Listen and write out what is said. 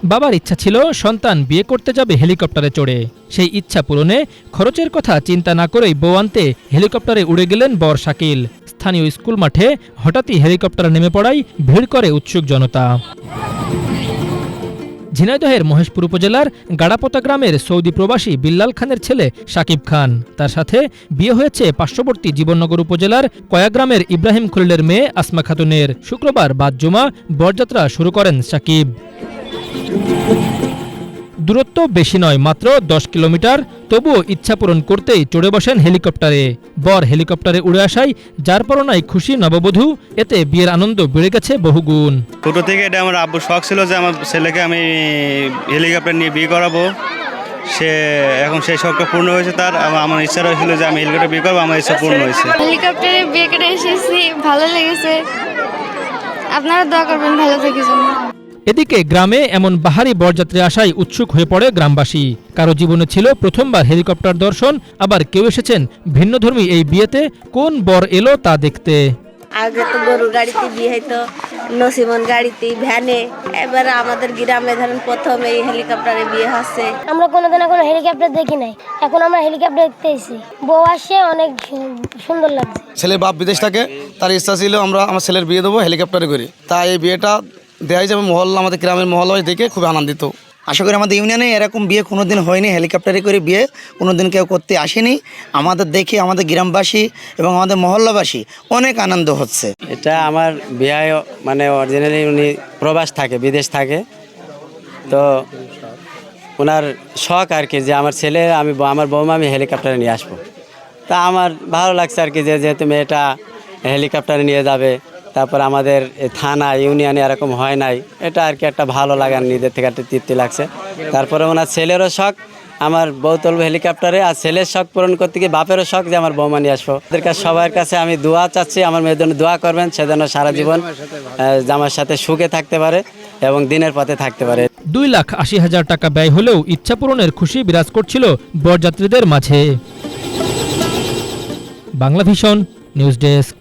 বাবার ইচ্ছা ছিল সন্তান বিয়ে করতে যাবে হেলিকপ্টারে চড়ে। সেই ইচ্ছা পূরণে খরচের কথা চিন্তা না করেই বউ আনতে হেলিকপ্টারে উড়ে গেলেন বর শাকিল। স্থানীয় স্কুল মাঠে হঠাৎই হেলিকপ্টার নেমে পড়ায় ভিড় করে উৎসুক জনতা। ঝিনাইদহের মহেশপুর উপজেলার গাড়াপোতা গ্রামের সৌদি প্রবাসী বিল্লাল খানের ছেলে শাকিব খান। তার সাথে বিয়ে হয়েছে পার্শ্ববর্তী জীবননগর উপজেলার কয়া গ্রামের ইব্রাহিম খলিলের মেয়ে আসমা খাতুনের। শুক্রবার বাদ জুমা বরযাত্রা শুরু করেন শাকিব। দূরত্ব বেশি নয়, মাত্র 10 কিলোমিটার। তবুও ইচ্ছা পূরণ করতেই চড়ে বসেন হেলিকপ্টারে। বর হেলিকপ্টারে উড়ে আসায় যার পরনায় খুশি নববধূ। এতে বিয়ের আনন্দ বেড়ে গেছে বহুগুণ। ছোট থেকে এটা আমার আব্বুর শখ ছিল যে আমার ছেলেকে আমি হেলিকপ্টার নিয়ে বিয়ে করাবো। এখন সেই শখটা পূর্ণ হয়েছে তার। আমার ইচ্ছা রয়েছিল যে আমি হেলিকপ্টার বিয়ে করবো, আমার ইচ্ছা পূর্ণ হয়েছে। হেলিকপ্টারে বিয়ে করে এসেছি, ভালো লেগেছে। আপনারা দোয়া করবেন ভালো থাকি জন্য। এদিকে গ্রামে এমন বাহারি বরযাত্রী আসায় উৎসুক হয়ে পড়ে গ্রামবাসী। কারো জীবনে ছিল প্রথমবার হেলিকপ্টার দর্শন, আবার কেউ এসেছেন ভিন্নধর্মী এই বিয়েতে কোন বর এলো তা দেখতে। আগে তো গরুর গাড়িতে বিয়ে হইতো, নসিমন গাড়িতে, ভ্যানে। এবার আমাদের গ্রামে ধরেন প্রথম এই হেলিকপ্টারে বিয়ে হচ্ছে। আমরা কোনোদিন কোনো হেলিকপ্টার দেখি নাই, এখন আমরা হেলিকপ্টার দেখতে এসেছি। বউ আসছে, অনেক সুন্দর লাগছে। ছেলের বাপ বিদেশ থাকে, তার ইচ্ছা ছিল আমরা আমার ছেলের বিয়ে দেবো হেলিকপ্টারে করে। তাই এই বিয়েটা দেখাই যাবে মহল্লা, আমাদের গ্রামের মহল্লায় দেখে খুব আনন্দিত। আশা করি আমাদের ইউনিয়নে এরকম বিয়ে কোনোদিন হয়নি, হেলিকপ্টারে করে বিয়ে কোনোদিন কেউ করতে আসেনি। আমাদের দেখে আমাদের গ্রামবাসী এবং আমাদের মহল্লাবাসী অনেক আনন্দ হচ্ছে। এটা আমার বিয়ে মানে অরিজিনালি উনি প্রবাস থাকে, বিদেশ থাকে, তো ওনার শখ আর কি যে আমার ছেলে আমার বৌমা আমি হেলিকপ্টারে নিয়ে আসবো। তা আমার ভালো লাগছে আর কি যেহেতু মেয়েটা হেলিকপ্টারে নিয়ে যাবে। তারপর আমাদের থানা ইউনিয়নে এরকম হয় নাই, এটা আর কি একটা ভালো লাগার নিজের থেকে একটা তৃপ্তি লাগছে। তারপরে ওনার ছেলেরও শখ আমার বউ তুলবো হেলিকপ্টারে, আর ছেলের শখ পূরণ করতে গিয়ে বাপেরও শখ যে আমার বৌমা নিয়ে আসবো। ওদের কাছে সবার কাছে আমি দোয়া চাচ্ছি, আমার মেয়ের জন্য দোয়া করবেন, সে যেন সারা জীবন আমার সাথে সুখে থাকতে পারে এবং দিনের পথে থাকতে পারে। 2,80,000 টাকা ব্যয় হলেও ইচ্ছা পূরণের খুশি বিরাজ করছিল বরযাত্রীদের মাঝে। Bangla vision news desk.